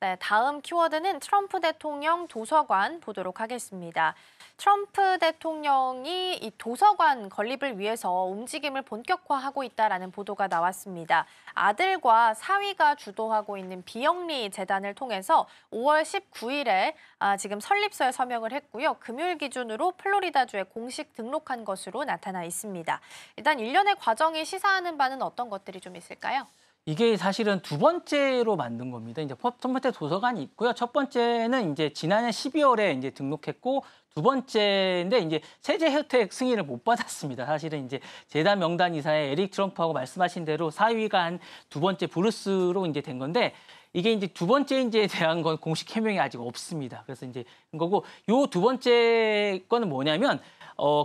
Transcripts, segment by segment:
네, 다음 키워드는 트럼프 대통령 도서관 보도록 하겠습니다. 트럼프 대통령이 이 도서관 건립을 위해서 움직임을 본격화하고 있다라는 보도가 나왔습니다. 아들과 사위가 주도하고 있는 비영리 재단을 통해서 5월 19일에 지금 설립서에 서명을 했고요. 금요일 기준으로 플로리다주에 공식 등록한 것으로 나타나 있습니다. 일단 일련의 과정이 시사하는 바는 어떤 것들이 좀 있을까요? 이게 사실은 두 번째로 만든 겁니다. 이제 첫 번째 도서관이 있고요. 첫 번째는 이제 지난해 12월에 이제 등록했고 두 번째인데 이제 세제 혜택 승인을 못 받았습니다. 사실은 이제 재단 명단 이사의 에릭 트럼프하고 말씀하신 대로 사위가 한 두 번째 브루스로 이제 된 건데 이게 이제 두 번째인지에 대한 건 공식 해명이 아직 없습니다. 그래서 이제 거고 요 두 번째 거는 뭐냐면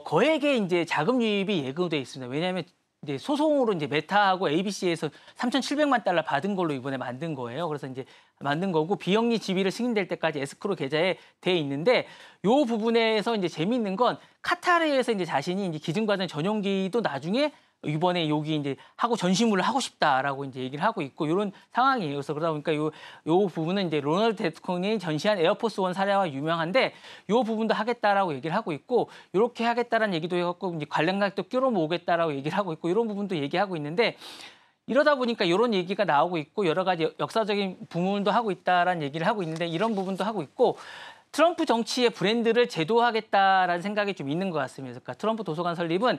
거액의 이제 자금 유입이 예고돼 있습니다. 왜냐하면 이제 소송으로 이제 메타하고 ABC에서 3,700만 달러 받은 걸로 이번에 만든 거예요. 그래서 이제 만든 거고 비영리 지위를 승인될 때까지 에스크로 계좌에 돼 있는데 요 부분에서 이제 재미있는 건 카타르에서 이제 자신이 이제 기증받은 전용기도 나중에 이번에 여기 이제 하고 전시물을 하고 싶다라고 이제 얘기를 하고 있고 이런 상황이에요. 그래서 그러다 보니까 요 부분은 이제 로널드 대통령이 전시한 에어포스 원 사례와 유명한데 요 부분도 하겠다라고 얘기를 하고 있고 이렇게 하겠다라는 얘기도 해갖고 이제 관련 가격도 끌어모으겠다라고 얘기를 하고 있고 이런 부분도 얘기하고 있는데 이러다 보니까 이런 얘기가 나오고 있고 여러 가지 역사적인 부분도 하고 있다라는 얘기를 하고 있는데 이런 부분도 하고 있고 트럼프 정치의 브랜드를 제도하겠다라는 생각이 좀 있는 것 같습니다. 그러니까 트럼프 도서관 설립은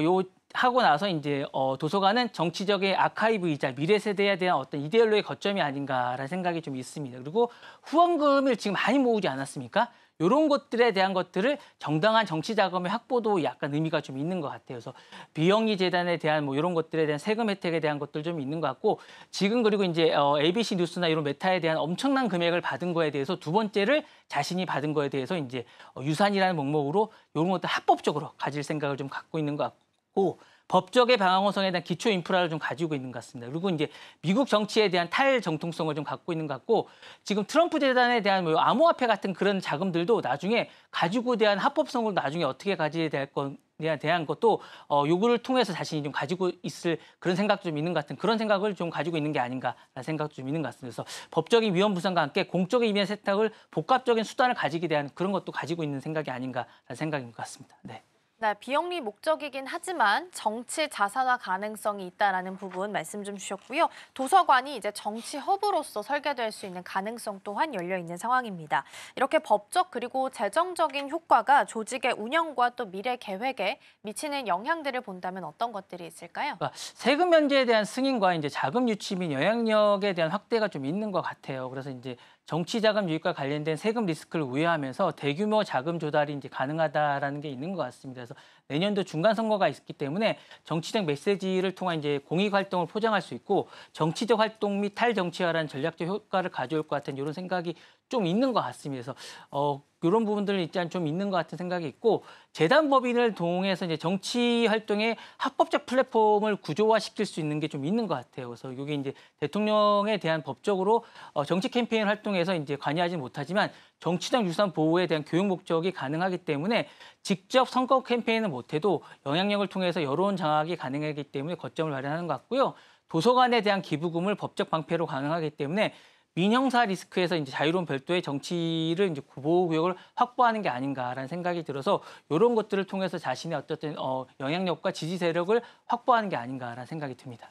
요 하고 나서 이제 도서관은 정치적인 아카이브이자 미래 세대에 대한 어떤 이데올로기의 거점이 아닌가라는 생각이 좀 있습니다. 그리고 후원금을 지금 많이 모으지 않았습니까? 이런 것들에 대한 것들을 정당한 정치 자금의 확보도 약간 의미가 좀 있는 것 같아요. 그래서 비영리 재단에 대한 뭐 이런 것들에 대한 세금 혜택에 대한 것들 좀 있는 것 같고 지금 그리고 이제 ABC 뉴스나 이런 메타에 대한 엄청난 금액을 받은 거에 대해서 두 번째를 자신이 받은 거에 대해서 이제 유산이라는 목록으로 이런 것들 합법적으로 가질 생각을 좀 갖고 있는 것 같고 법적의 방향성에 대한 기초 인프라를 좀 가지고 있는 것 같습니다. 그리고 이제 미국 정치에 대한 탈정통성을 좀 갖고 있는 것 같고 지금 트럼프 재단에 대한 뭐 암호화폐 같은 그런 자금들도 나중에 가지고 대한 합법성을 나중에 어떻게 가져야 될 건에 대한 것도 요구를 통해서 자신이 좀 가지고 있을 그런 생각도 좀 있는 것 같은 그런 생각을 좀 가지고 있는 게 아닌가라는 생각도 좀 있는 것 같습니다. 그래서 법적인 위험 부상과 함께 공적인 이면 세탁을 복합적인 수단을 가지게 대한 그런 것도 가지고 있는 생각이 아닌가라는 생각인 것 같습니다. 네. 네, 비영리 목적이긴 하지만 정치 자산화 가능성이 있다라는 부분 말씀 좀 주셨고요. 도서관이 이제 정치 허브로서 설계될 수 있는 가능성 또한 열려 있는 상황입니다. 이렇게 법적 그리고 재정적인 효과가 조직의 운영과 또 미래 계획에 미치는 영향들을 본다면 어떤 것들이 있을까요? 그러니까 세금 면제에 대한 승인과 이제 자금 유치 및 영향력에 대한 확대가 좀 있는 것 같아요. 그래서 이제 정치 자금 유입과 관련된 세금 리스크를 우려하면서 대규모 자금 조달이 이제 가능하다라는 게 있는 것 같습니다. 그래서 내년도 중간 선거가 있기 때문에 정치적 메시지를 통한 이제 공익 활동을 포장할 수 있고 정치적 활동 및 탈정치화라는 전략적 효과를 가져올 것 같은 이런 생각이 좀 있는 것 같습니다. 그래서 이런 부분들은 일단 좀 있는 것 같은 생각이 있고 재단 법인을 통해서 이제 정치 활동의 합법적 플랫폼을 구조화시킬 수 있는 게 좀 있는 것 같아요. 그래서 이게 이제 대통령에 대한 법적으로 정치 캠페인 활동에서 이제 관여하지 못하지만 정치적 유산 보호에 대한 교육 목적이 가능하기 때문에 직접 선거 캠페인을 못해도 영향력을 통해서 여론 장악이 가능하기 때문에 거점을 마련하는 것 같고요. 도서관에 대한 기부금을 법적 방패로 가능하기 때문에 민형사 리스크에서 이제 자유로운 별도의 정치를 이제 보호 구역을 확보하는 게 아닌가라는 생각이 들어서 이런 것들을 통해서 자신의 어쨌든 영향력과 지지 세력을 확보하는 게 아닌가라는 생각이 듭니다.